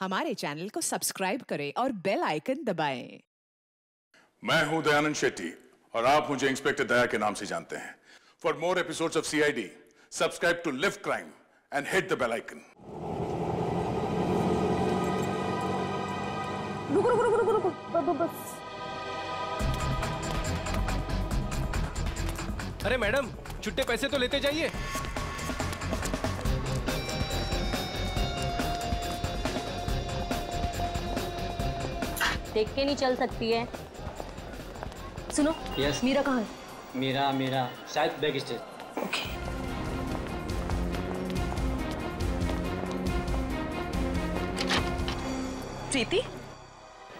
हमारे चैनल को सब्सक्राइब करें और बेल आइकन दबाएं। मैं हूं दयानंद शेट्टी और आप मुझे इंस्पेक्टर दया के नाम से जानते हैं। For more episodes of CID, subscribe to live crime and hit the bell icon. रुको रुको रुको रुको बस। अरे मैडम, छुट्टे पैसे तो लेते जाइए। देख के नहीं चल सकती है। सुनो, यस। मीरा कहाँ है? मेरा शायद बैक स्टेज। ओके। प्रीति,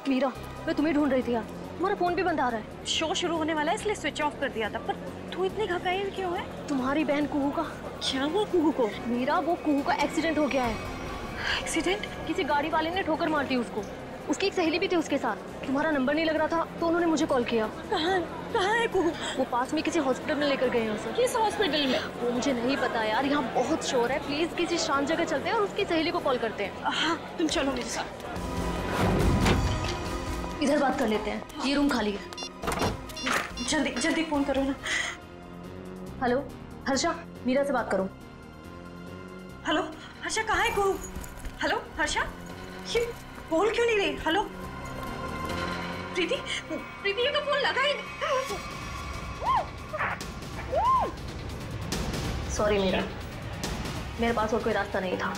मीरा, मैं तुम्हें ढूंढ रही थी यार। तुम्हारा फोन भी बंद आ रहा है। शो शुरू होने वाला है इसलिए स्विच ऑफ कर दिया था। पर तू इतनी घबराई क्यों है? तुम्हारी बहन कुहू का। क्या हुआ कुहू को? मीरा, वो कुहू का एक्सीडेंट हो गया है। एक्सीडेंट? किसी गाड़ी वाले ने ठोकर मार दी उसको। उसकी एक सहेली भी थी उसके साथ। तुम्हारा नंबर नहीं लग रहा था तो उन्होंने मुझे कॉल किया। कहाँ है कुहू? वो पास में किसी हॉस्पिटल में लेकर गए हैं उसे। किस हॉस्पिटल में? वो मुझे नहीं पता यार, यहाँ बहुत शोर है। प्लीज किसी शांत जगह चलते हैं और उसकी सहेली को कॉल करते हैं। हाँ, तुम चलो मेरे साथ। इधर बात कर लेते हैं, ये रूम खाली है। जल्दी जल्दी फोन करो ना। हेलो हर्षा, मीरा से बात करो। हेलो हर्षा, कहाँ है कुहू? हेलो हर्षा, ये बोल क्यों नहीं रही? हेलो प्रीति, प्रीति ये तो फोन लगा ही नहीं। सॉरी मीरा, मेरे पास और कोई रास्ता नहीं था।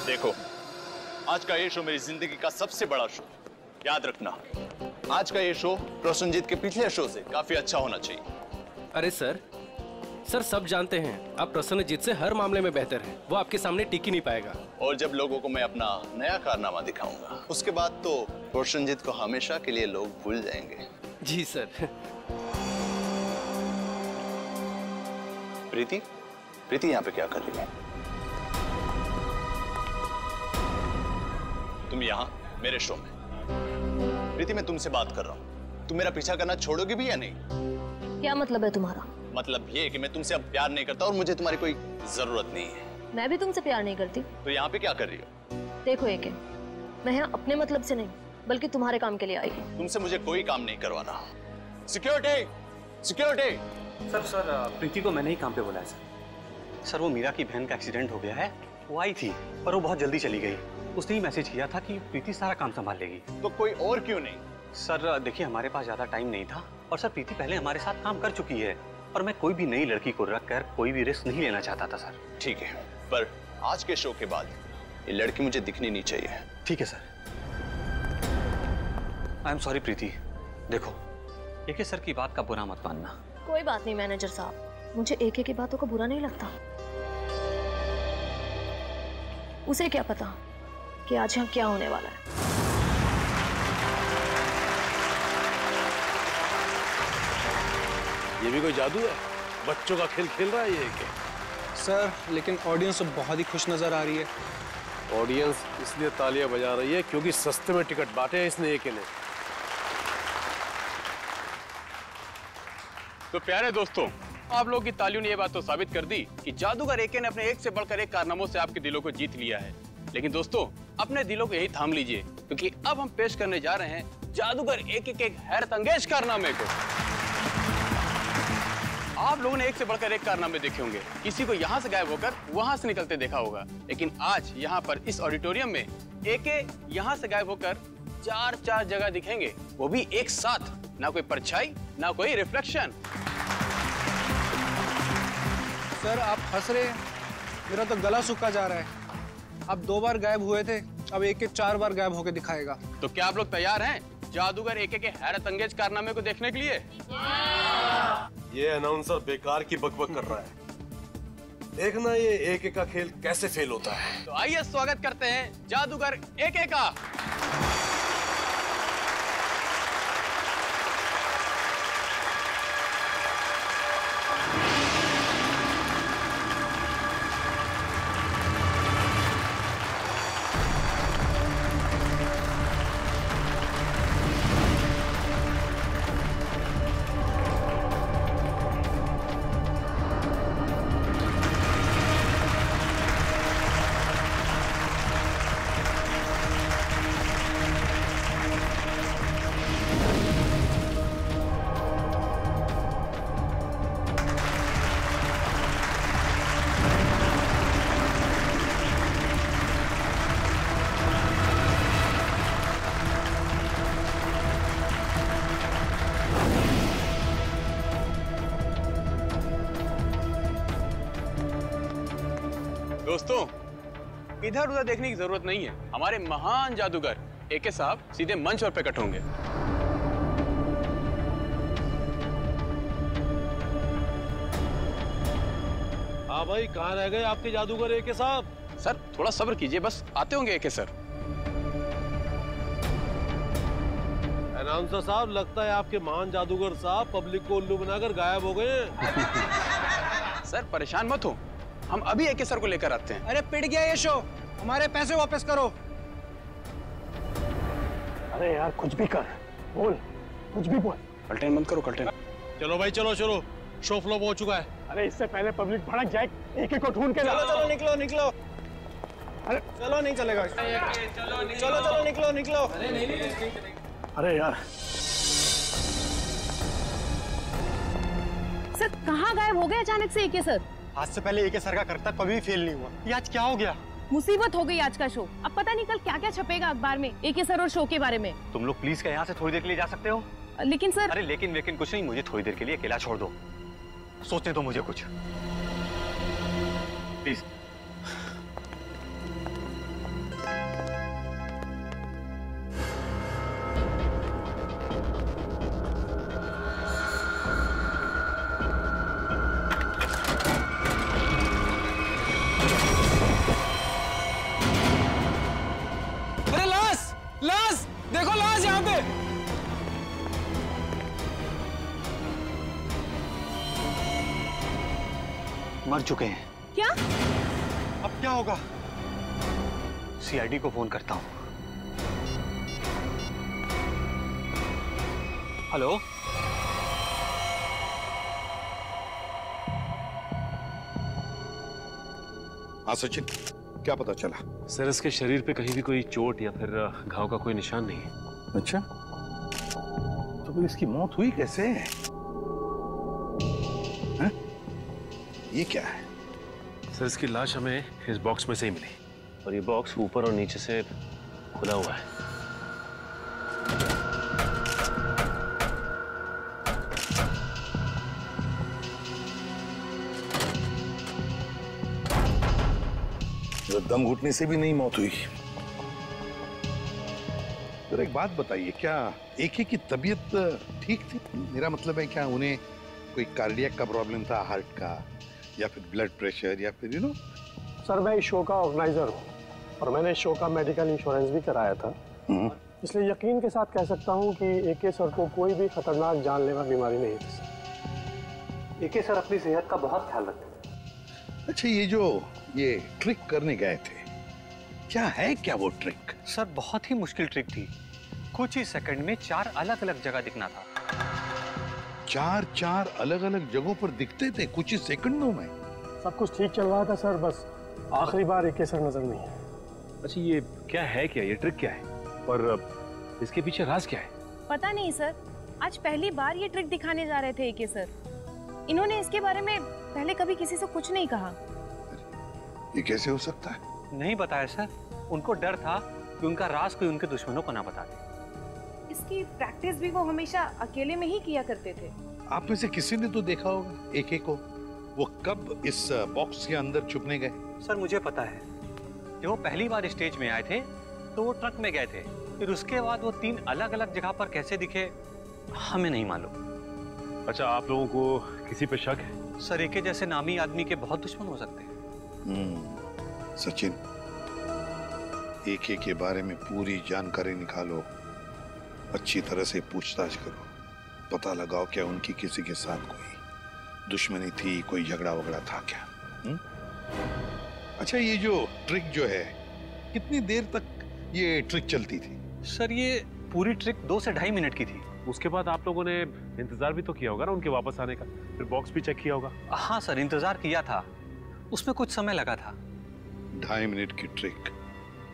देखो, आज का ये शो मेरी जिंदगी का सबसे बड़ा शो। याद रखना, आज का ये शो प्रसन्नजीत के पिछले शो से काफी अच्छा होना चाहिए। अरे सर सब जानते हैं आप प्रसन्नजीत से हर मामले में बेहतर हैं। वो आपके सामने टिक ही नहीं पाएगा। और जब लोगों को मैं अपना नया कारनामा दिखाऊंगा, उसके बाद तो प्रसन्नजीत को हमेशा के लिए लोग भूल जाएंगे। जी सर। प्रीति, प्रीति यहाँ पे क्या कर रही है? तुम यहाँ मेरे शो में। प्रीति, मैं तुमसे बात कर रहा हूँ। तुम मेरा पीछा करना छोड़ोगे भी या नहीं? क्या मतलब है तुम्हारा? मतलब ये कि मैं तुमसे अब प्यार नहीं करता और मुझे तुम्हारी कोई जरूरत नहीं है। मैं भी तुमसे प्यार नहीं करती। तो यहाँ पे क्या कर रही हो? देखो एके, मैं यहाँ अपने मतलब से नहीं बल्कि तुम्हारे काम के लिए आई हूँ। तुमसे मुझे कोई काम नहीं करवाना। Security, security. सर प्रीति को मैंने ही काम पे बुलाया सर। वो मीरा की बहन का एक्सीडेंट हो गया है। वो आई थी पर वो बहुत जल्दी चली गई। उसने ही मैसेज किया था कि प्रीति सारा काम संभाल लेगी। तो कोई और क्यों नहीं? सर देखिए, हमारे पास ज्यादा टाइम नहीं था और सर प्रीति पहले हमारे साथ काम कर चुकी है और मैं कोई भी नई लड़की को रखकर कोई भी रिस्क नहीं लेना चाहता था सर। ठीक है, पर आज के शो के बाद ये लड़की मुझे दिखनी नहीं चाहिए। ठीक है सर। आई एम सॉरी प्रीति। देखो, एके सर की बात का बुरा मत मानना। कोई बात नहीं मैनेजर साहब, मुझे एके की बातों का बुरा नहीं लगता। उसे क्या पता कि आज यहाँ क्या होने वाला है। ये भी कोई जादू है? बच्चों का खेल खेल रहा है ये क्या? सर लेकिन ऑडियंस तो बहुत ही खुश नजर आ रही है। ऑडियंस इसलिए तालियां बजा रही है क्योंकि सस्ते में टिकट बांटे हैं इसने एके ने। तो प्यारे दोस्तों, आप लोगों की तालियों ने ये बात तो साबित कर दी कि जादूगर एके ने अपने एक से बढ़कर एक कारनामों से आपके दिलों को जीत लिया है। लेकिन दोस्तों, अपने दिलों को यही थाम लीजिए क्योंकि अब हम पेश करने जा रहे हैं जादूगर एके के एक हैरत अंगेज कारनामे को। आप लोगों ने एक से बढ़कर एक कारनामे देखे होंगे। किसी को यहाँ से गायब होकर वहां से निकलते देखा होगा, लेकिन आज यहाँ पर इस ऑडिटोरियम में एके यहाँ से गायब होकर चार जगह दिखेंगे, वो भी एक साथ। ना कोई परछाई, ना कोई रिफ्लेक्शन। सर आप हंस रहे हैं, मेरा तो गला सूखा जा रहा है। आप 2 बार गायब हुए थे, अब एक 4 बार गायब होकर दिखाएगा। तो क्या आप लोग तैयार हैं जादूगर एके के हैरत अंगेज कारनामे को देखने के लिए? ये अनाउंसर बेकार की बकबक कर रहा है। देखना ये एके का खेल कैसे फेल होता है। तो आइए स्वागत करते हैं जादूगर एके का। दोस्तों, इधर उधर देखने की जरूरत नहीं है। हमारे महान जादूगर एके साहब सीधे मंच पर प्रकट होंगे। हाँ भाई, कहाँ रह गए आपके जादूगर एके साहब? सर थोड़ा सब्र कीजिए, बस आते होंगे एके सर। अनाउंसर साहब, लगता है आपके महान जादूगर साहब पब्लिक को उल्लू बनाकर गायब हो गए हैं। सर परेशान मत हो, हम अभी एके सर को लेकर आते हैं। अरे पिट गया ये शो, हमारे पैसे वापस करो। अरे यार कुछ भी कर, बोल, कुछ भी बोल। कल्टेन मत करो, कल्टेन। चलो भाई चलो, शो फ्लॉप हो चुका है। अरे इससे पहले पब्लिक भड़क जाए, एक को ढूंढ के चलो चलो निकलो निकलो। अरे चलो नहीं चलेगा। चलो चलो निकलो निकलो। अरे यार सर कहाँ गायब हो गए अचानक से एके सर? आज से पहले एके सर का करतब कभी फेल नहीं हुआ, ये आज क्या हो गया? मुसीबत हो गई आज का शो। अब पता नहीं कल क्या क्या छपेगा अखबार में एके सर और शो के बारे में। तुम लोग प्लीज क्या यहाँ से थोड़ी देर के लिए जा सकते हो? लेकिन सर। अरे लेकिन कुछ नहीं, मुझे थोड़ी देर के लिए अकेला छोड़ दो, सोचने दो मुझे कुछ, प्लीज। अरे लाश देखो, लाश यहाँ पे। मर चुके हैं। क्या? अब क्या होगा? सीआईडी को फोन करता हूँ। हेलो, हाँ सचिन, क्या पता चला? सर इसके शरीर पे कहीं भी कोई चोट या फिर घाव का कोई निशान नहीं है। अच्छा, तो फिर इसकी मौत हुई कैसे? हैं? ये क्या है? सर इसकी लाश हमें इस बॉक्स में से ही मिली, और ये बॉक्स ऊपर और नीचे से खुला हुआ है। दम घुटने से भी नहीं मौत हुई। तो एक बात बताइए, क्या एके की तबीयत ठीक थी? मेरा मतलब है, क्या उन्हें कोई कार्डियक का प्रॉब्लम था, हार्ट का, या फिर ब्लड प्रेशर, या फिर सर मैं इस शो का ऑर्गेनाइजर हूँ और मैंने इस शो का मेडिकल इंश्योरेंस भी कराया था, इसलिए यकीन के साथ कह सकता हूँ कि एके सर को कोई भी खतरनाक जानलेवा बीमारी नहीं थी। एके सर अपनी सेहत का बहुत ख्याल रखते हैं। अच्छा, ये ट्रिक करने गए थे, क्या है क्या वो ट्रिक? सर बहुत ही मुश्किल ट्रिक थी, कुछ ही सेकंड में 4 अलग अलग जगह दिखना था। 4 अलग अलग जगहों पर दिखते थे कुछ ही सेकंडों में? सब कुछ ठीक चल रहा था सर, बस आखिरी बार एके सर नजर नहीं है। अच्छा ये क्या है, क्या ये ट्रिक क्या है, और इसके पीछे राज क्या है? पता नहीं सर, आज पहली बार ये ट्रिक दिखाने जा रहे थे एके सर। इन्होंने इसके बारे में पहले कभी किसी से कुछ नहीं कहा। ये कैसे हो सकता है? नहीं बताया सर, उनको डर था कि उनका राज कोई उनके दुश्मनों को ना बता दे। इसकी प्रैक्टिस भी वो हमेशा अकेले में ही किया करते थे। आप में से किसी ने तो देखा होगा एके को, वो कब इस बॉक्स के अंदर छुपने गए? सर मुझे पता है, जब वो पहली बार स्टेज में आए थे तो वो ट्रक में गए थे, फिर उसके बाद वो 3 अलग अलग जगह पर कैसे दिखे हमें नहीं मालूम। अच्छा, आप लोगों को किसी पे शक है? सर एके जैसे नामी आदमी के बहुत दुश्मन हो सकते हैं। सचिन, एके के बारे में पूरी जानकारी निकालो, अच्छी तरह से पूछताछ करो, पता लगाओ क्या उनकी किसी के साथ कोई दुश्मनी थी, कोई झगड़ा वगड़ा था क्या? अच्छा, ये जो ट्रिक जो है, कितनी देर तक ये ट्रिक चलती थी? सर ये पूरी ट्रिक 2 से 2.5 मिनट की थी। उसके बाद आप लोगों ने इंतजार भी तो किया होगा ना उनके वापस आने का, फिर बॉक्स भी चेक किया होगा? हाँ सर, इंतजार किया था, उसमें कुछ समय लगा था। 2.5 मिनट की ट्रिक,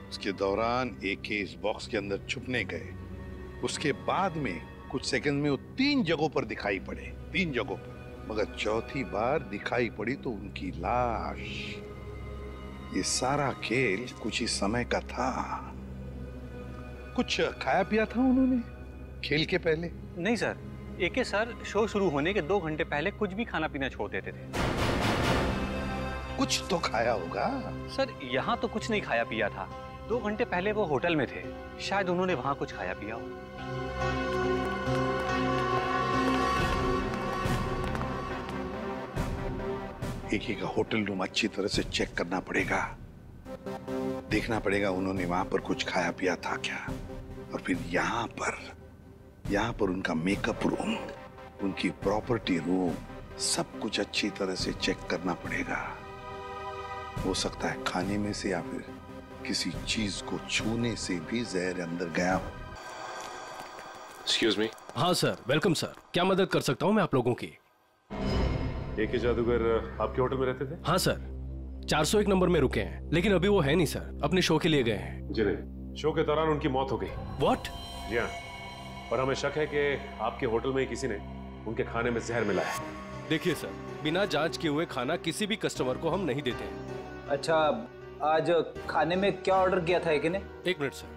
उसके दौरान एके इस बॉक्स के अंदर छुपने गए, उसके बाद में कुछ सेकंड में वो 3 जगहों पर दिखाई पड़े, 3 जगहों पर, मगर चौथी बार दिखाई पड़ी तो उनकी लाश। ये सारा खेल कुछ ही समय का था। कुछ खाया पिया था उन्होंने खेल के पहले? नहीं सर, एके सर शो शुरू होने के 2 घंटे पहले कुछ भी खाना पीना छोड़ देते थे। कुछ तो खाया होगा। सर यहाँ तो कुछ नहीं खाया पिया था। 2 घंटे पहले वो होटल में थे, शायद उन्होंने वहां कुछ खाया पिया हो। एके का होटल रूम अच्छी तरह से चेक करना पड़ेगा, देखना पड़ेगा उन्होंने वहां पर कुछ खाया पिया था क्या। और फिर यहाँ पर उनका मेकअप रूम, उनकी प्रॉपर्टी रूम, सब कुछ अच्छी तरह से चेक करना पड़ेगा। हो सकता है खाने में से या फिर किसी चीज को छूने से भी जहर अंदर गया हो। Excuse me. हाँ सर, वेलकम सर। क्या मदद कर सकता हूँ मैं आप लोगों की? एके जादूगर आपके होटल में रहते थे? हाँ सर, 401 नंबर में रुके हैं, लेकिन अभी वो है नहीं सर, अपने शो के लिए गए हैं। जी नहीं, शो के दौरान उनकी मौत हो गई। व्हाट? जी हाँ, और हमें शक है कि आपके होटल में किसी ने उनके खाने में जहर मिलाया है। देखिए सर, बिना जांच किए हुए खाना किसी भी कस्टमर को हम नहीं देते हैं। अच्छा, आज खाने में क्या ऑर्डर किया था एके ने? 1 मिनट सर।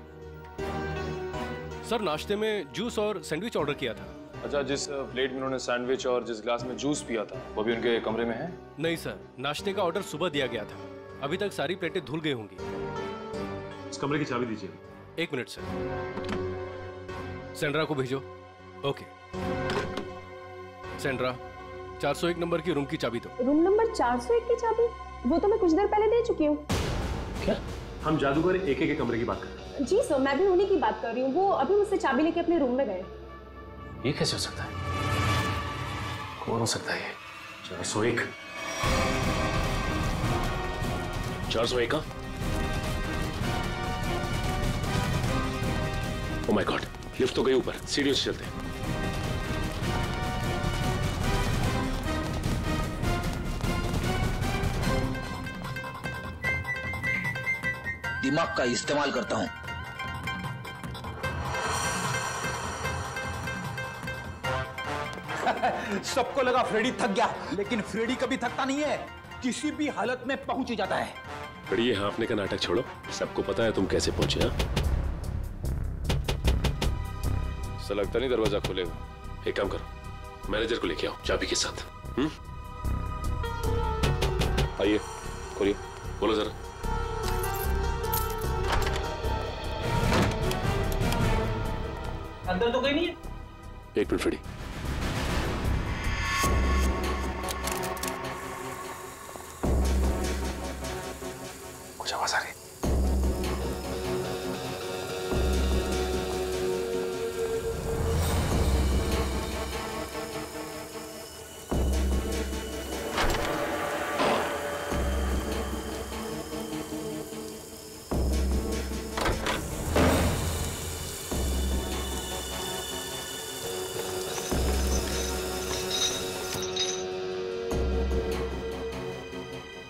सर नाश्ते में जूस और सैंडविच ऑर्डर किया था। अच्छा, जिस प्लेट में उन्होंने सैंडविच और जिस ग्लास में जूस पिया था वो भी उनके कमरे में है? नहीं सर, नाश्ते का ऑर्डर सुबह दिया गया था, अभी तक सारी प्लेटें धुल गई होंगी। इस कमरे की चाबी दीजिए। 1 मिनट सर। सेंड्रा को भेजो। ओके सेंड्रा, 401 नंबर की रूम की चाबी दो। रूम नंबर 401 की चाबी? वो तो मैं कुछ देर पहले दे चुकी हूँ। क्या? हम जादूगर एके के कमरे की बात कर रहे हैं। जी सर, मैं भी उन्हीं की बात कर रही हूँ। वो अभी मुझसे चाबी लेके अपने रूम में गए। ये कैसे हो सकता है? कौन हो सकता है ये? 401? 401? ओह माय गॉड, लिफ्ट तो गई ऊपर, सीढ़ियों से चलते हैं। दिमाग का इस्तेमाल करता हूं। सबको लगा फ्रेडी थक गया, लेकिन फ्रेडी कभी थकता नहीं है, किसी भी हालत में पहुंच ही जाता है। फ्रेडी, ये हाँफने का नाटक छोड़ो, सबको पता है तुम कैसे पहुंचे। हाँ, ऐसा लगता नहीं दरवाजा खोलेगा। एक काम करो, मैनेजर को लेके आओ चाबी के साथ। आइए, खोलिए, बोलो जरा। अंदर तो कोई नहीं है। 1 मिनट फ्रेडी। कुछ आवाज आ रही है।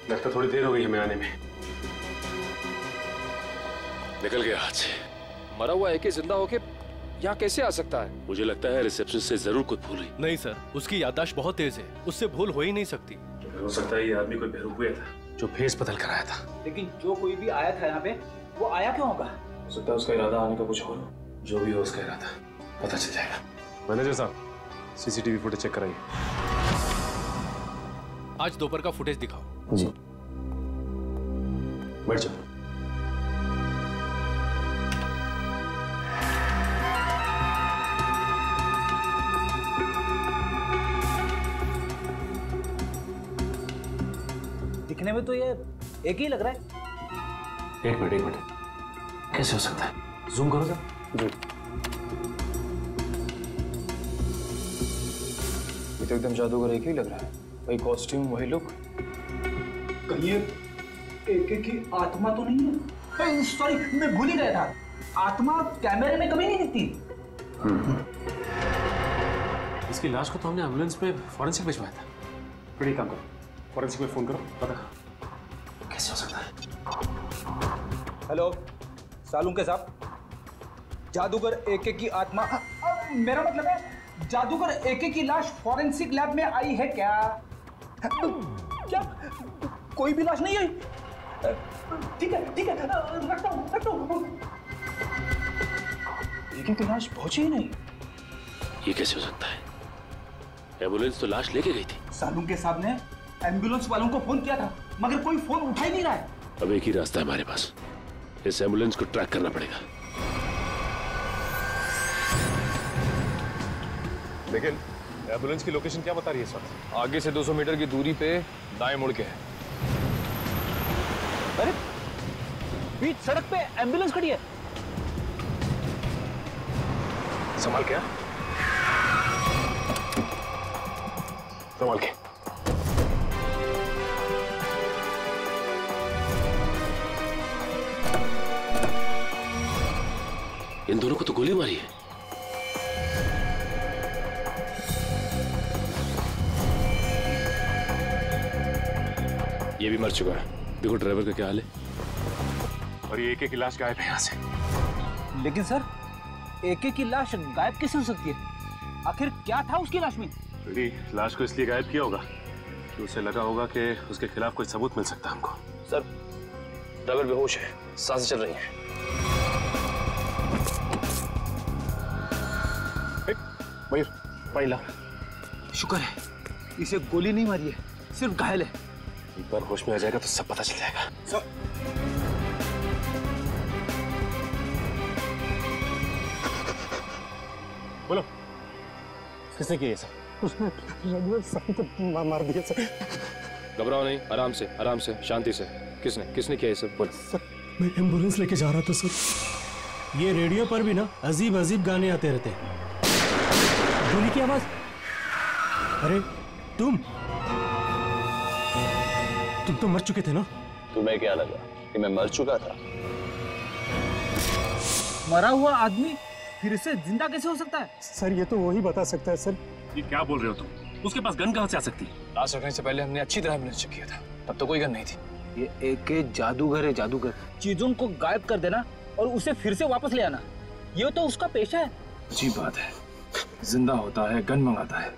लगता थोड़ी देर हो गई हमें आने में। निकल गया हाथ से। मरा हुआ एके जिंदा होके यहाँ कैसे आ सकता है? मुझे लगता है रिसेप्शन से जरूर कुछ भूल रही। नहीं सर, उसकी याददाश्त बहुत तेज है, उससे भूल हो ही नहीं सकती। हो सकता है ये आदमी कोई बेवकूफ हुआ था जो फेस बदल कर आया था। लेकिन जो कोई भी आया था यहाँ पे, वो आया क्यों होगा? हो सकता है उसका इरादा आने का कुछ और हो। जो भी हो उसका इरादा पता चल जाएगा। मैनेजर साहब, सीसीटीवी फुटेज चेक कराइए। आज दोपहर का फुटेज दिखाओ। जी। बैठ जाओ। दिखने में तो ये एक ही लग रहा है। एक मिनट। कैसे हो सकता है? जूम करो जरा। जी। ये तो एकदम जादूगर एक ही लग रहा है। वही कॉस्ट्यूम, वही लुक। कहीं एके की आत्मा तो नहीं है? सॉरी, मैं भूल ही गया था। आत्मा कैमरे में कभी नहीं दिखती। इसकी लाश को तो हमने एम्बुलेंस में फॉरेंसिक भिजवाया था। फिर एक काम करो, फॉरेंसिक में फोन करो, पता करो कैसे हो सकता है। हेलो सालुंके साहब, जादूगर एके की आत्मा, मेरा मतलब है जादूगर एके की लाश फॉरेंसिक लैब में आई है क्या? क्या कोई भी लाश नहीं आई? ठीक है, रखता हूँ। एके की लाश पहुंची ही नहीं। ये कैसे हो सकता है? एम्बुलेंस तो लाश लेके गई थी। सालुंके साहब ने एम्बुलेंस वालों को फोन किया था। मगर कोई फोन उठा ही नहीं रहा है। अब एक ही रास्ता है हमारे पास, इस एम्बुलेंस को ट्रैक करना पड़ेगा। लेकिन एम्बुलेंस की लोकेशन क्या बता रही है सर? आगे से 200 मीटर की दूरी पे दाएं मुड़ के है। अरे बीच सड़क पे एम्बुलेंस खड़ी है। संभाल के, संभाल के। इन दोनों को तो गोली मारी है। ये भी मर चुका है। देखो ड्राइवर का क्या हाल है। और ये एके की लाश गायब है यहाँ से। लेकिन सर, एके की लाश गायब कैसे हो सकती है? आखिर क्या था उसकी लाश में? लाश को इसलिए गायब किया होगा कि उसे लगा होगा कि उसके खिलाफ कोई सबूत मिल सकता है हमको। सर, ड्राइवर बेहोश है, सांसें चल रही हैं। मयूर, पानी ला। शुक्र है इसे गोली नहीं मारी है, सिर्फ घायल है। एक बार होश में आ जाएगा तो सब पता चल जाएगा। सर, बोलो, किसने किया ये सब? उसने रघुवर साहब को मार दिया सर। घबराओ नहीं, आराम से, शांति से। किसने किया ये सब? बोलो। सर, मैं एम्बुलेंस लेके जा रहा था सर। ये रेडियो पर भी ना अजीब अजीब गाने आते रहते हैं। गोली की आवाज। अरे तुम तो मर चुके थे ना? तुम्हें क्या लगा कि मैं मर चुका था? मरा हुआ आदमी फिर से जिंदा कैसे हो सकता है? सर ये तो वही बता सकता है सर। ये क्या बोल रहे हो तुम? उसके पास गन कहाँ से आ सकती है? लाश रखने से पहले हमने अच्छी तरह एम्बुलेंस चेक किया था, तब तो कोई गन नहीं थी। ये एके जादूगर है, जादूगर। चीजों को गायब कर देना और उसे फिर से वापस ले आना, ये तो उसका पेशा है। अजीब बात है, जिंदा होता है, गन मंगाता है,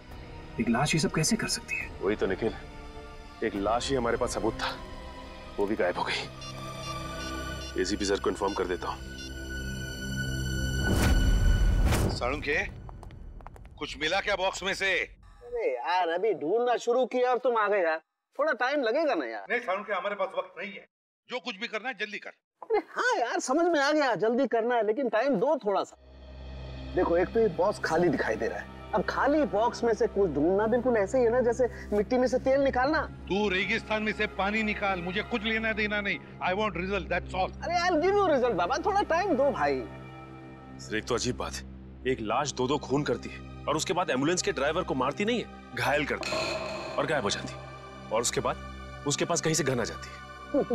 एक लाश ये सब कैसे कर सकती है? वही तो निखिल, एक लाश ही हमारे पास सबूत था, वो भी गायब हो गई। एसीपी सर को इन्फॉर्म कर देता हूँ। साळुंखे, कुछ मिला क्या बॉक्स में से? अरे यार अभी ढूंढना शुरू किया और तुम आ गए यार, थोड़ा टाइम लगेगा ना यार। नहीं साळुंखे, हमारे पास वक्त नहीं है, जो कुछ भी करना है जल्दी कर। अरे हाँ यार समझ में आ गया, जल्दी करना है लेकिन टाइम दो थोड़ा सा। देखो एक तो ये बॉक्स खाली दिखाई दे रहा है, अब खाली बॉक्स में से कुछ ढूंढना बिल्कुल ऐसे ही है ना जैसे मिट्टी में से तेल निकालना। तू रेगिस्तान में से पानी निकाल, मुझे कुछ लेना देना नहीं। I want result, that's all. अरे यार गिव यू रिजल्ट बाबा, थोड़ा टाइम दो भाई। सर एक तो अजीब बात है, एक लाश दो खून करती है और उसके बाद एम्बुलेंस के ड्राइवर को मारती नहीं है, घायल करती है और गायब हो जाती है, और उसके बाद उसके पास कहीं से गन आ जाती है।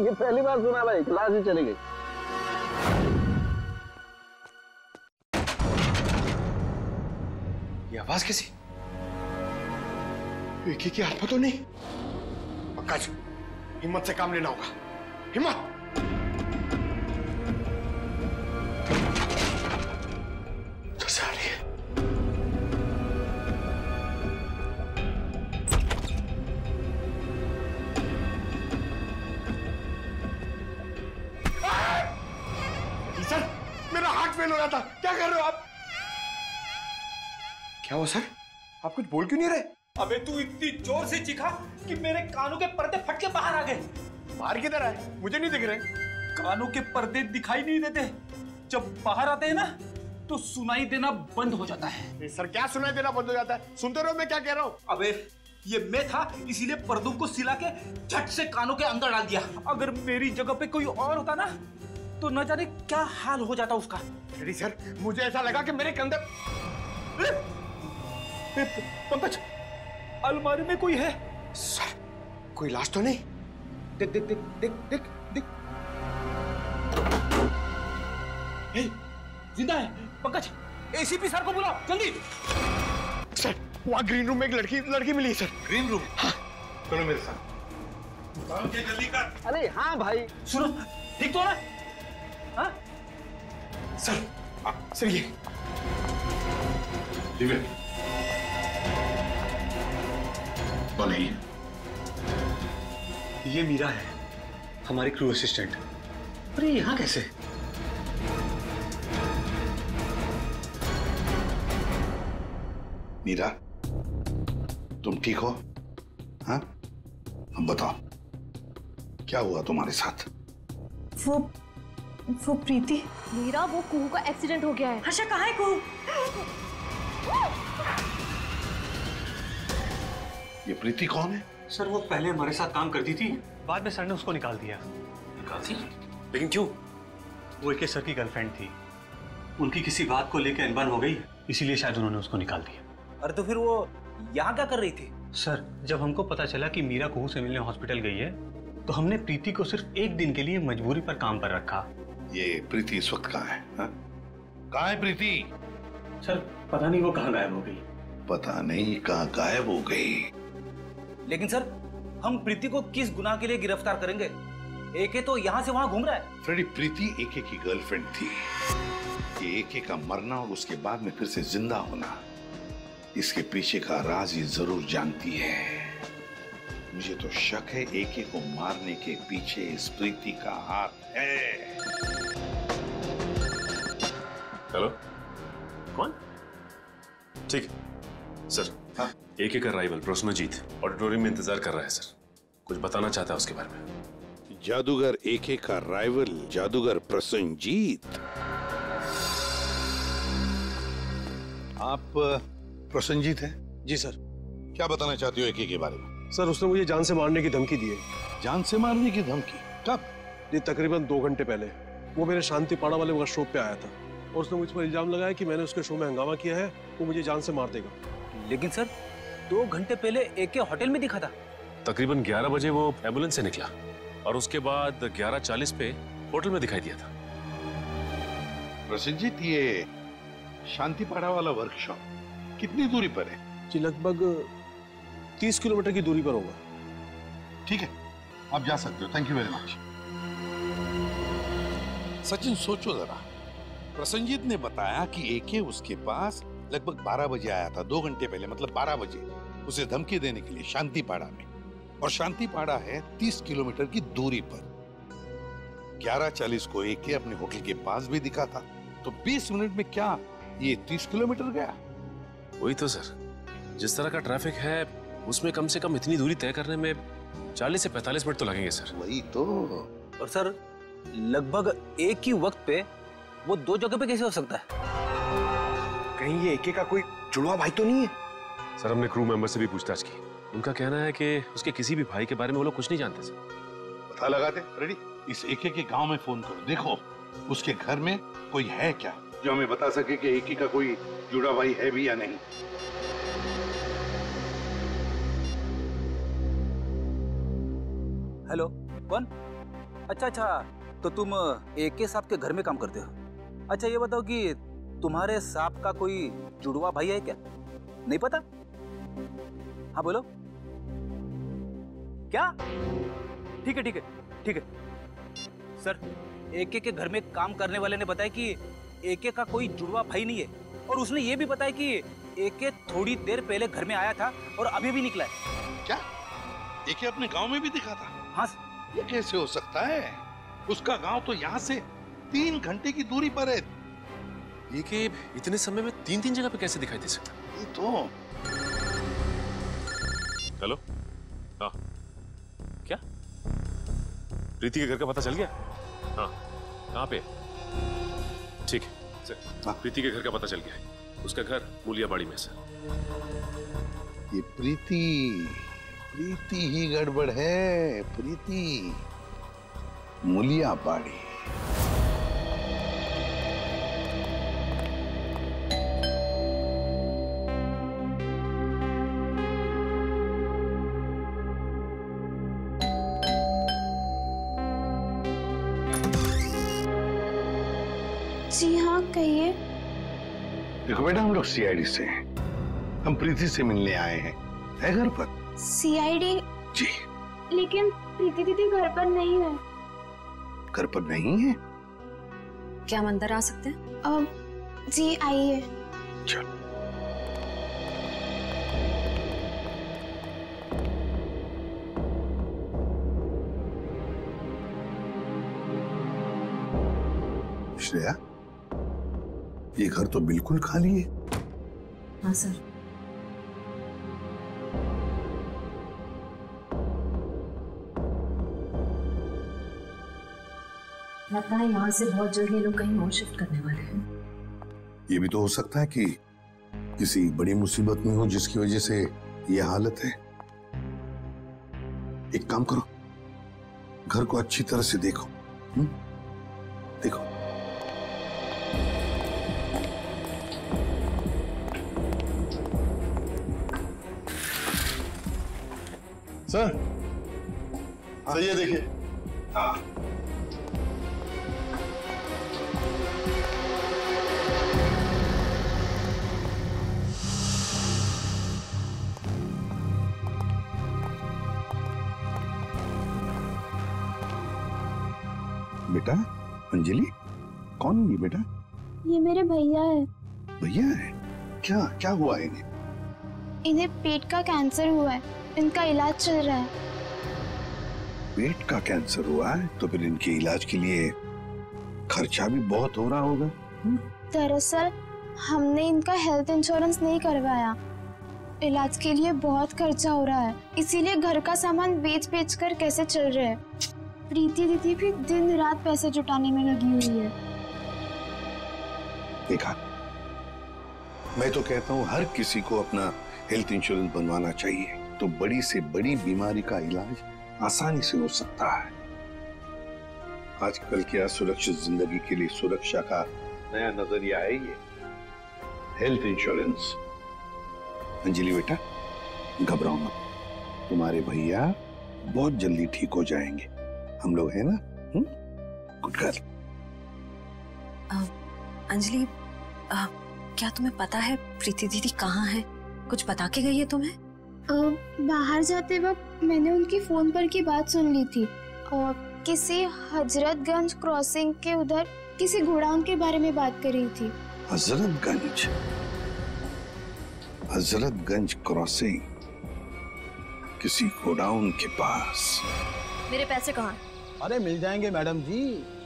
ये पहली बार सुना भाई, लाश ही चली गई। ये आवाज कैसी? एक ही की आत्मा तो नहीं? पंकज, हिम्मत से काम लेना होगा, हिम्मत। तो आ रही है। सर, मेरा हार्ट फेल हो रहा था, क्या कर रहे हो आप? क्या हुआ सर? आप कुछ बोल क्यों नहीं रहे? अबे तू इतनी जोर से चीखा कि मेरे कानों के पर्दे फट के बाहर आ गए। बाहर किधर है? मुझे नहीं दिख रहे। कानों के पर्दे दिखाई नहीं देते, जब बाहर आते हैं ना तो सुनाई देना बंद हो जाता है। सर क्या सुनाई देना बंद हो जाता है? सुनते रहो मैं क्या कह रहा हूँ। अबे ये मैं था, इसीलिए पर्दों को सिला के झट से कानों के अंदर डाल दिया। अगर मेरी जगह पे कोई और होता ना तो न जाने क्या हाल हो जाता उसका। अरे सर मुझे ऐसा लगा कि मेरे कंधे। पंकज, अलमारी में कोई है। सर कोई लाश तो नहीं? देख देख देख देख देख देख, जिंदा है। पंकज, एसीपी सर को बुलाओ जल्दी। सर वहाँ ग्रीन रूम में एक लड़की मिली है सर। Green room? हाँ। चलो मेरे साथ। जल्दी कर। अरे हाँ भाई। सुनो, ठीक तो ना? हाँ? सर ये ठीक है, तो नहीं है। ये मीरा है, हमारी क्रू असिस्टेंट। अरे यहाँ कैसे? मीरा, तुम ठीक हो? हाँ, अब बताओ क्या हुआ तुम्हारे साथ? वो प्रीति। मीरा, वो कुहू का एक्सीडेंट हो गया है। हर्षा कहाँ है कुहू? ये प्रीति कौन है? सर वो पहले हमारे साथ काम करती थी, बाद में सर ने उसको निकाल दिया। निकाल दी? लेकिन क्यों? वो एके सर की गर्लफ्रेंड थी, उनकी किसी बात को लेकर अनबन हो गई, इसीलिए शायद उन्होंने उसको निकाल दिया। अरे तो फिर वो यहाँ क्या कर रही थी? सर जब हमको पता चला कि मीरा कुहू से मिलने हॉस्पिटल गई है, तो हमने प्रीति को सिर्फ एक दिन के लिए मजबूरी पर काम पर रखा। ये प्रीति इस वक्त कहाँ है? कहाँ है प्रीति? सर पता नहीं वो कहाँ गायब हो गई। पता नहीं कहाँ गायब हो गई। लेकिन सर हम प्रीति को किस गुनाह के लिए गिरफ्तार करेंगे? एके तो यहाँ से वहाँ घूम रहा है। फ्रेडी, प्रीति एके की गर्लफ्रेंड थी। ये एके का मरना और उसके बाद में फिर से जिंदा होना, इसके पीछे का राज ये जरूर जानती है। मुझे तो शक है एके को मारने के पीछे इस प्रीति का हाथ है। हेलो, कौन? ठीक है सर। हाँ, एके का राइवल प्रसन्नजीत ऑडिटोरियम में इंतजार कर रहा है सर, कुछ बताना चाहता है उसके बारे में। जादूगर एके का राइवल जादूगर प्रसन्नजीत। आप प्रसन्नजीत हैं? जी सर। क्या बताना चाहते हो एके के बारे में? सर उसने मुझे जान से मारने की धमकी दी है। जान से मारने की धमकी? कब? ये तकरीबन 2 घंटे पहले। वो मेरे शांति पाड़ा वाले वर्कशॉप पे आया था और उसने मुझ पर इल्जाम लगाया कि मैंने उसके शो में हंगामा किया है, वो मुझे जान से मार देगा। लेकिन सर 2 घंटे पहले एके होटल में दिखा था। तकरीबन 11 बजे वो एम्बुलेंस से निकला और उसके बाद 11:40 पे होटल में दिखाई दिया था। प्रसन्नजीत, ये शांतिपाड़ा वाला वर्कशॉप कितनी दूरी पर है? जी लगभग 30 किलोमीटर की दूरी पर होगा। ठीक है, आप जा सकते हो। Thank you very much. Sachin सोचो जरा, प्रसन्नजीत ने बताया कि एके उसके पास लगभग 12 बजे आया था, 2 घंटे पहले, मतलब 12 बजे उसे धमकी देने के लिए शांतिपाड़ा में। और शांतिपाड़ा है 30 किलोमीटर की दूरी पर। 11:40 को एके अपने होटल के पास भी दिखा था, तो 20 मिनट में क्या ये 30 किलोमीटर गया? वही तो सर, जिस तरह का ट्रैफिक है उसमें कम से कम इतनी दूरी तय करने में 40 से 45 मिनट तो लगेंगे सर। वही तो। और सर लगभग एक ही वक्त पे वो 2 जगह पे कैसे हो सकता है? कहीं ये एके का कोई जुड़वा भाई तो नहीं है? सर हमने क्रू मेंबर से भी पूछताछ की, उनका कहना है कि उसके किसी भी भाई के बारे में वो लोग कुछ नहीं जानते सर। पता लगाते रेडी, इस एके के गांव में फोन करो, देखो उसके घर में कोई है क्या जो हमें बता सके कि एके का कोई जुड़ा भाई है भी या नहीं। हेलो, कौन? अच्छा, तो तुम एके साहब के घर में काम करते हो? अच्छा ये बताओ कि तुम्हारे साहब का कोई जुड़वा भाई है क्या? नहीं पता? हाँ बोलो। क्या? ठीक है। सर एके के घर में काम करने वाले ने बताया कि एके का कोई जुड़वा भाई नहीं है, और उसने ये भी बताया कि एके थोड़ी देर पहले घर में आया था और अभी भी निकला है। क्या एके अपने गांव में भी दिखा था? हाँ। ये कैसे हो सकता है? उसका गांव तो यहाँ से 3 घंटे की दूरी पर है। ये कि इतने समय में 3 जगह पे कैसे दिखाई दे सकता? ये तो। हेलो, हाँ क्या प्रीति के घर का पता चल गया? हाँ, कहाँ पे? ठीक है सर, प्रीति के घर का पता चल गया है। उसका घर मूलियाबाड़ी में सर। ये प्रीति ही गड़बड़ है। प्रीति मूलियाबाड़ी। जी हाँ, कहिए। देखो बेटा, हम लोग सीआईडी से हैं। हम प्रीति से मिलने आए हैं। है घर पर? सीआईडी? जी। लेकिन प्रीति दीदी घर पर नहीं है। घर पर नहीं है? क्या हम अंदर आ सकते हैं? जी आइए। चलो। श्रेया, ये घर तो बिल्कुल खाली है। हाँ सर। लगता है यहाँ से बहुत जल्द ये लोग कहीं और शिफ्ट करने वाले हैं। ये भी तो हो सकता है कि किसी बड़ी मुसीबत में हो जिसकी वजह से ये हालत है। एक काम करो, घर को अच्छी तरह से देखो। देखो सर, सही है, देखिए। बेटा अंजलि, कौन है ये बेटा? ये मेरे भैया है। भैया है? क्या क्या हुआ है इन्हें? इन्हें पेट का कैंसर हुआ है, इनका इलाज चल रहा है। पेट का कैंसर हुआ है तो फिर इनके इलाज के लिए खर्चा भी बहुत हो रहा होगा। दरअसल हमने इनका हेल्थ इंश्योरेंस नहीं करवाया, इलाज के लिए बहुत खर्चा हो रहा है, इसीलिए घर का सामान बेच बेच कर कैसे चल रहे हैं। प्रीति दीदी भी दिन रात पैसे जुटाने में लगी हुई है। देखा, मैं तो कहता हूँ हर किसी को अपना हेल्थ इंश्योरेंस बनवाना चाहिए, तो बड़ी से बड़ी बीमारी का इलाज आसानी से हो सकता है। आजकल की असुरक्षित जिंदगी के लिए सुरक्षा का नया नजरिया है ये हेल्थ इंश्योरेंस। अंजलि बेटा, घबराओ मत, तुम्हारे भैया बहुत जल्दी ठीक हो जाएंगे, हम लोग हैं ना। Good girl. अंजलि, क्या तुम्हें पता है प्रीति दीदी कहाँ है? कुछ बता के गई है तुम्हें? बाहर जाते वक्त मैंने उनकी फोन पर की बात सुन ली थी और किसी हजरतगंज क्रॉसिंग के उधर किसी गोडाउन के बारे में बात कर रही थी। हजरतगंज? हजरतगंज क्रॉसिंग, किसी गोडाउन के पास। मेरे पैसे कहाँ? अरे मिल जाएंगे मैडम जी,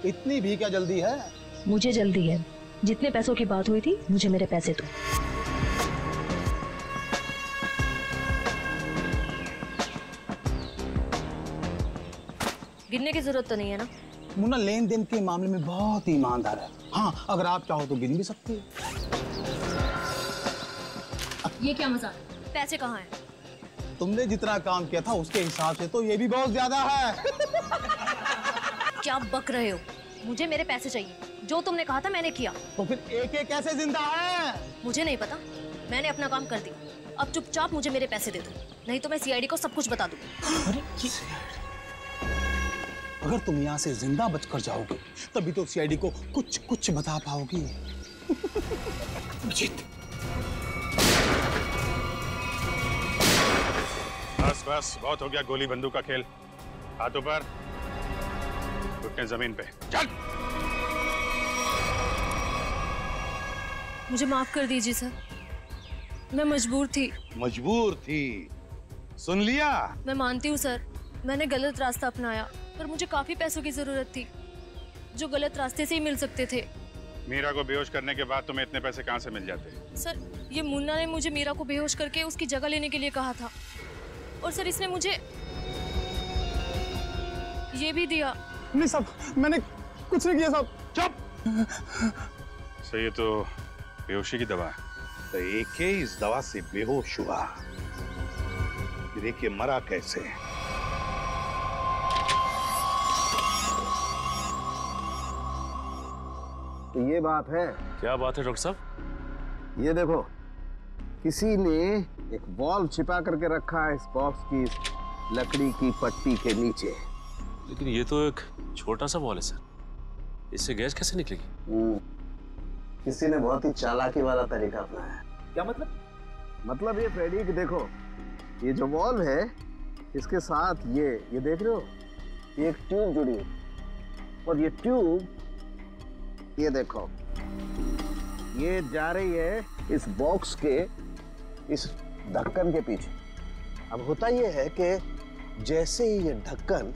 इतनी भी क्या जल्दी है? मुझे जल्दी है, जितने पैसों की बात हुई थी मुझे मेरे पैसे दो। गिनने की जरूरत तो नहीं है ना? मुन्ना लेन देन के मामले में बहुत ईमानदार है। हाँ, अगर आप चाहो तो गिन भी सकती है। ये क्या मजाक? पैसे कहाँ हैं? तुमने जितना काम किया था उसके हिसाब से तो ये भी बहुत ज्यादा है। क्या बक रहे हो? मुझे मेरे पैसे चाहिए, जो तुमने कहा था मैंने किया। तो फिर एक एक कैसे जिंदा है? मुझे नहीं पता, मैंने अपना काम कर दिया। अब चुपचाप मुझे मेरे पैसे दे दो, नहीं तो मैं सीआईडी को सब कुछ बता दूंगी। अगर तुम यहाँ से जिंदा बचकर जाओगे तभी तो सीआईडी को कुछ कुछ बता पाओगी। बस बस, बहुत हो गया गोली बंदूक का खेल। हाथों पर, घुटने जमीन पे। चल। मुझे माफ कर दीजिए सर, मैं मजबूर थी। मजबूर थी? सुन लिया? मैं मानती हूँ सर, मैंने गलत रास्ता अपनाया, पर मुझे काफी पैसों की जरूरत थी जो गलत रास्ते से ही मिल सकते थे। मीरा को बेहोश करने के बाद तुम्हें इतने पैसे कहाँ से मिल जाते? सर, ये मुन्ना ने मुझे मीरा को बेहोश करके उसकी जगह लेने के लिए कहा था, और सर इसने मुझे ये भी दिया। नहीं साहब, मैंने कुछ नहीं किया साहब। चुप। सही है, तो बेहोशी की दवा है। तो एक इस दवा से बेहोश हुआ, फिर एक मरा कैसे? तो ये बात है। क्या बात है डॉक्टर साहब? ये देखो, किसी ने एक बॉल्ब छिपा करके रखा है इस बॉक्स की लकड़ी की पट्टी के नीचे। लेकिन ये तो एक छोटा सा बॉल है सर, इससे गैस कैसे निकलेगी? किसी ने बहुत ही चालाकी वाला तरीका अपनाया है। क्या मतलब? मतलब ये फ्रेडी कि देखो, ये जो बॉल्ब है इसके साथ ये देख रहे हो, ये एक ट्यूब जुड़ी है, और ये ट्यूब ये देखो, ये जा रही है इस बॉक्स के इस ढक्कन के पीछे। अब होता ये है कि जैसे ही ये ढक्कन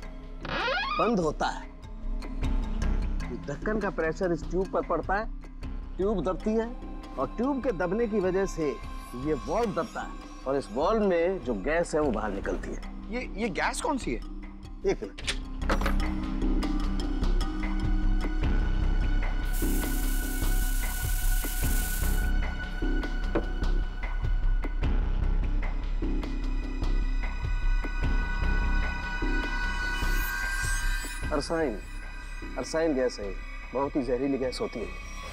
बंद होता है, ढक्कन का प्रेशर इस ट्यूब पर पड़ता है, ट्यूब दबती है, और ट्यूब के दबने की वजह से ये बॉल्ब दबता है, और इस बॉल्ब में जो गैस है वो बाहर निकलती है। ये गैस कौन सी है? एक मिनट। अरसाइन गैस है, बहुत ही जहरीली गैस होती है।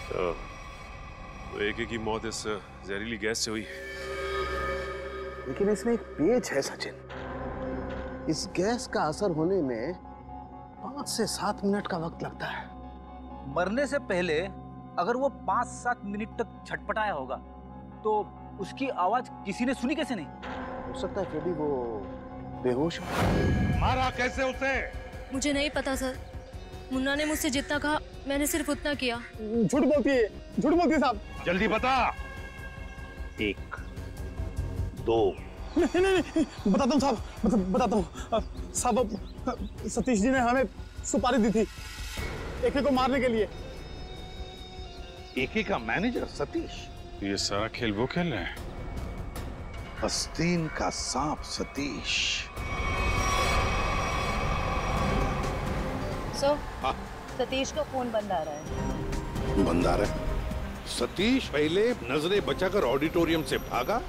तो एके की मौत इस जहरीली गैस से हुई। लेकिन इसमें एक पेच है सचिन, इस गैस का असर होने में 5 से 7 मिनट का वक्त लगता है। मरने से पहले अगर वो 5-7 मिनट तक छटपटाया होगा तो उसकी आवाज किसी ने सुनी कैसे नहीं? हो सकता है फ्रेडी वो बेहोश हो। मारा कैसे उसे? मुझे नहीं पता सर, मुन्ना ने मुझसे जितना कहा मैंने सिर्फ उतना किया। झूठ बोलती है साहब। जल्दी बता। 1 2 नहीं बताता हूँ साहब, बताता हूँ साहब। सतीश जी ने हमें सुपारी दी थी एके को मारने के लिए। एके का मैनेजर सतीश? ये सारा खेल वो खेल रहे हैं। आस्तीन का सांप सतीश। सतीश का फोन बंद आ रहा है। बंद आ रहा है? सतीश पहले नजरें बचाकर ऑडिटोरियम से भागा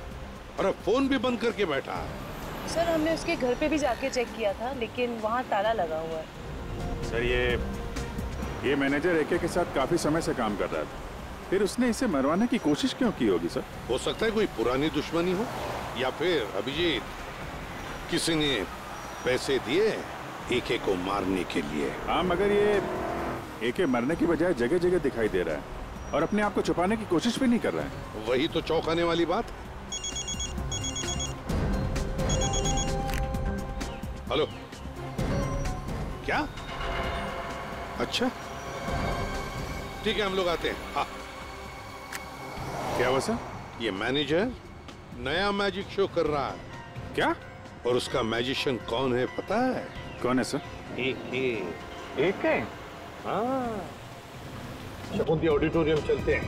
और अब फोन भी बंद करके बैठा है। सर हमने उसके घर पे भी जाके चेक किया था लेकिन वहाँ ताला लगा हुआ है। सर ये मैनेजर एके के साथ काफी समय से काम कर रहा था, फिर उसने इसे मरवाने की कोशिश क्यों की होगी सर? हो सकता है कोई पुरानी दुश्मनी हो, या फिर अभिजीत किसी ने पैसे दिए एके को मारने के लिए। हाँ, मगर ये एके मरने की बजाय जगह जगह दिखाई दे रहा है और अपने आप को छुपाने की कोशिश भी नहीं कर रहा है। वही तो चौंकाने वाली बात। हेलो, क्या? अच्छा ठीक है, हम लोग आते हैं। हाँ। क्या हुआ सर? ये मैनेजर नया मैजिक शो कर रहा है। क्या? और उसका मैजिशियन कौन है पता है? कौन है सर? एक है। हाँ, शकुंती ऑडिटोरियम चलते हैं,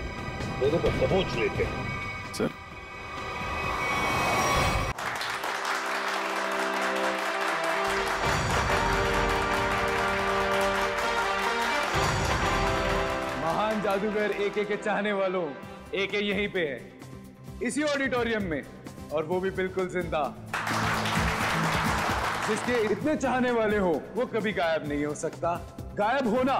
दोनों को दबोच लेते हैं। सर महान जादूगर एके के चाहने वालों, एके यहीं पे है, इसी ऑडिटोरियम में, और वो भी बिल्कुल जिंदा। जिसके इतने चाहने वाले हो वो कभी गायब नहीं हो सकता। गायब होना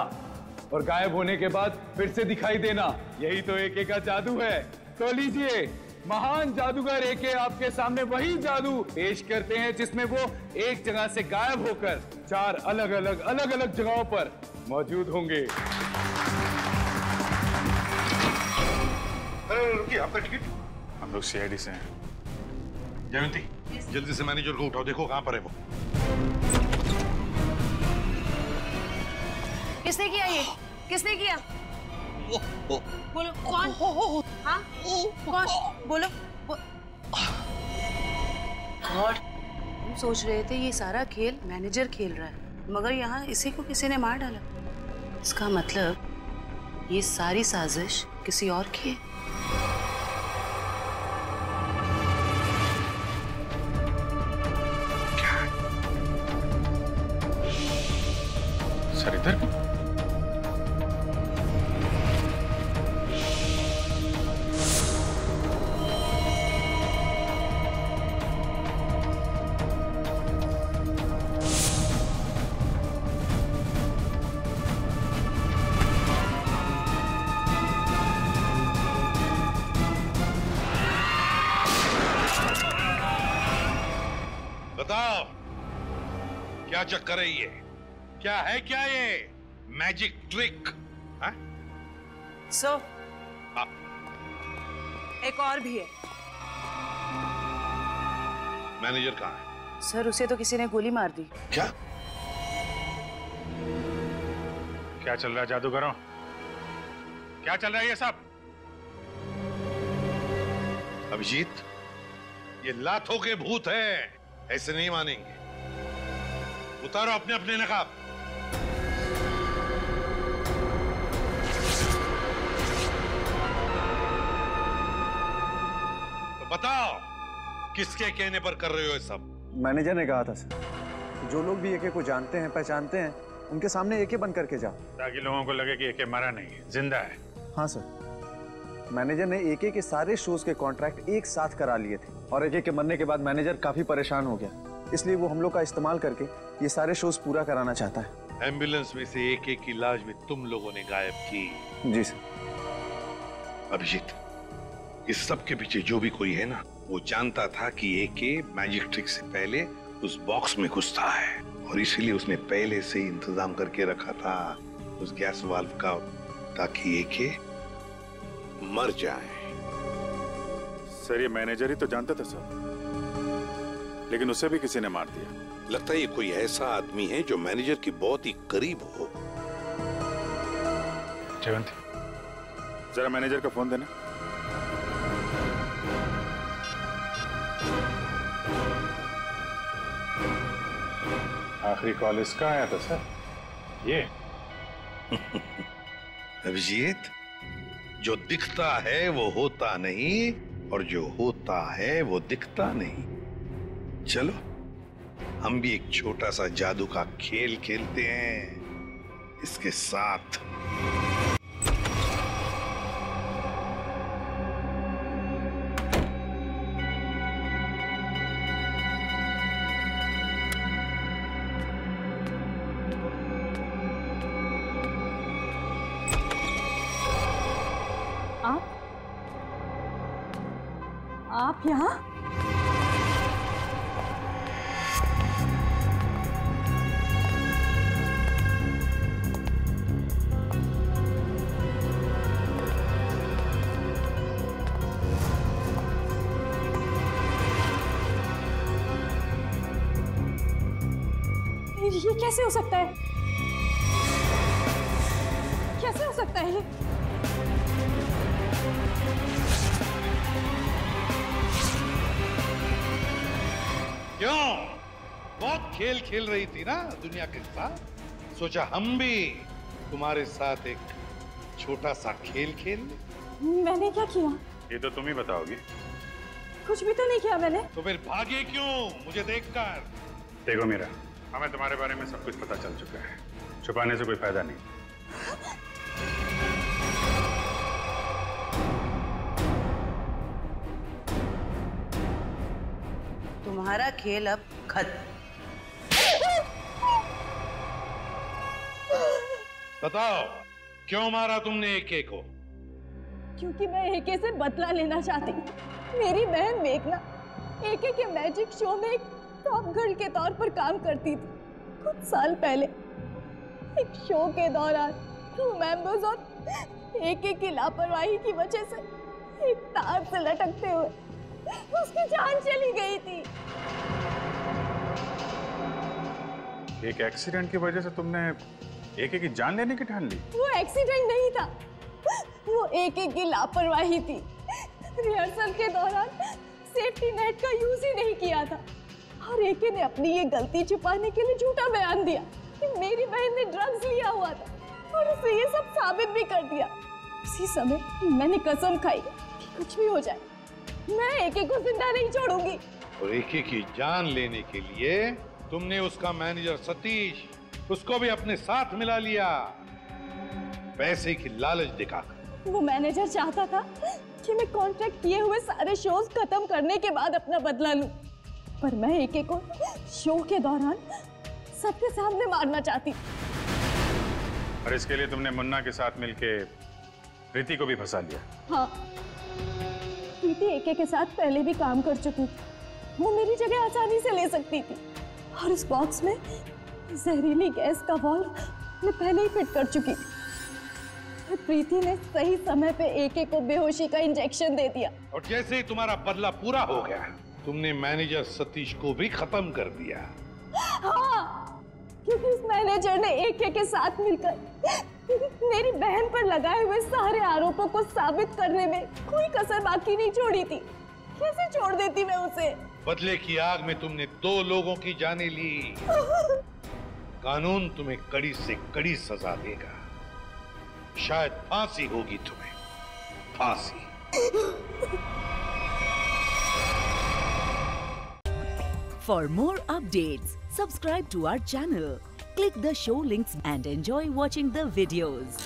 और गायब होने के बाद फिर से दिखाई देना, यही तो एके का जादू है। तो लीजिए, महान जादूगर एके आपके सामने वही जादू पेश करते हैं जिसमें वो एक जगह से गायब होकर 4 अलग अलग जगहों पर मौजूद होंगे। रुकिए, आपका टिकट? हम लोग सीआईडी से हैं। जयंती, जल्दी से मैनेजर को उठाओ, देखो कहां पर है वो। किसने किया ये? किसने किया? बोलो कौन? हाँ कौन? बोलो। गॉड, हम सोच रहे थे ये सारा खेल मैनेजर खेल रहा है, मगर यहाँ इसी को किसी ने मार डाला। इसका मतलब ये सारी साजिश किसी और की है। सर इधर बताओ, क्या चक्कर है ये? क्या है क्या ये मैजिक ट्रिक? सर, एक और भी है। मैनेजर कहाँ है? सर उसे तो किसी ने गोली मार दी। क्या? क्या चल रहा है जादूगरों? क्या चल रहा है ये सब? अभिजीत, ये लातों के भूत है, ऐसे नहीं मानेंगे। उतारो अपने अपने नकाब। तो बताओ, किसके कहने पर कर रहे हो ये सब? मैनेजर ने कहा था सर, जो लोग भी एके को जानते हैं पहचानते हैं उनके सामने एके बन करके जाओ, ताकि लोगों को लगे कि एके मरा नहीं है, जिंदा है। हाँ सर, मैनेजर ने एके के सारे शोज के कॉन्ट्रैक्ट एक साथ करा लिए थे और एके के मरने के बाद मैनेजर काफी परेशान हो गया, इसलिए वो हम लोग का इस्तेमाल करके ये सारे शोज पूरा कराना चाहता है। एम्बुलेंस में से एक की लाश भी तुम लोगों ने गायब की। जी सर। अभिजीत, इस सब के पीछे जो भी कोई है ना, वो जानता था कि एके मैजिक ट्रिक से पहले उस बॉक्स में घुसता है और इसीलिए उसने पहले से ही इंतजाम करके रखा था उस गैस वाल्व का, ताकि एके मर जाए। सर, ये मैनेजर ही तो जानता था सर, लेकिन उसे भी किसी ने मार दिया। लगता है ये कोई ऐसा आदमी है जो मैनेजर की बहुत ही करीब हो। जयवंती, जरा मैनेजर का फोन देना। आखिरी कॉल इसका आया था सर। ये अभिजीत, जो दिखता है वो होता नहीं और जो होता है वो दिखता नहीं। चलो हम भी एक छोटा सा जादू का खेल खेलते हैं इसके साथ। आप यहाँ? ये कैसे हो सकता है? कैसे हो सकता है ये? क्यों? बहुत खेल खेल रही थी ना दुनिया के साथ, सोचा हम भी तुम्हारे साथ एक छोटा सा खेल खेल ले। मैंने क्या किया? ये तो तुम ही बताओगी। कुछ भी तो नहीं किया मैंने। तो फिर भागे क्यों मुझे देखकर? देखो मीरा, हमें तुम्हारे बारे में सब कुछ पता चल चुका है, छुपाने से कोई फायदा नहीं। तुम्हारा खेल अब खत्म। बताओ, क्यों मारा तुमने एके को? क्योंकि मैं एके से बदला लेना चाहती हूँ। मेरी बहन मेघना एके के मैजिक शो में एक टॉप गर्ल के तौर पर काम करती थी। कुछ साल पहले एक शो के दौरान क्रू मेंबर्स और एके की लापरवाही की वजह से एक तार से लटकते हुए उसकी जान चली गई थी। एक एक्सीडेंट की वजह से तुमने एके की जान लेने की ठान ली? वो एक्सीडेंट नहीं था, वो एके की लापरवाही थी। रिहर्सल के दौरान सेफ्टी नेट का यूज ही नहीं किया था और एके ने अपनी ये गलती छुपाने के लिए झूठा बयान दिया कि मेरी बहन ने ड्रग्स लिया हुआ था और उसे ये सब साबित भी कर दिया। उसी समय मैंने कसम खाई कि कुछ भी हो जाए मैं एके को जिंदा नहीं छोड़ूंगी। और एके की जान लेने के लिए तुमने उसका मैनेजर सतीश, उसको भी अपने साथ मिला लिया, पैसे की लालच दिखाकर। वो मैनेजर चाहता था कि मैं कॉन्ट्रैक्ट किए हुए सारे शोज खत्म करने के बाद अपना बदला लूं, पर मैं एके को शो के दौरान सबके सामने मारना चाहती। और इसके लिए तुमने मुन्ना के साथ मिलके प्रीति को भी फंसा लिया? हाँ, प्रीति एके के साथ पहले भी काम कर चुकी थी, वो मेरी जगह आसानी से ले सकती थी और इस बॉक्स में जहरीली गैस का वाल्व मैं पहले ही फिट कर चुकी थी। प्रीति ने सही समय पे एके को बेहोशी का इंजेक्शन दे दिया और जैसे ही तुम्हारा बदला पूरा हो गया, तुमने मैनेजर सतीश को भी खत्म कर दिया। हाँ, क्योंकि उस मैनेजर ने एके के साथ मिलकर मेरी बहन पर लगाए हुए सारे आरोपों को साबित करने में कोई कसर बाकी नहीं छोड़ी थी। कैसे छोड़ देती मैं उसे? बदले की आग में तुमने 2 लोगों की जानें ली। कानून तुम्हें कड़ी से कड़ी सजा देगा, शायद फांसी होगी तुम्हें, फांसी। For more updates, subscribe to our channel, click the show links and enjoy watching the videos.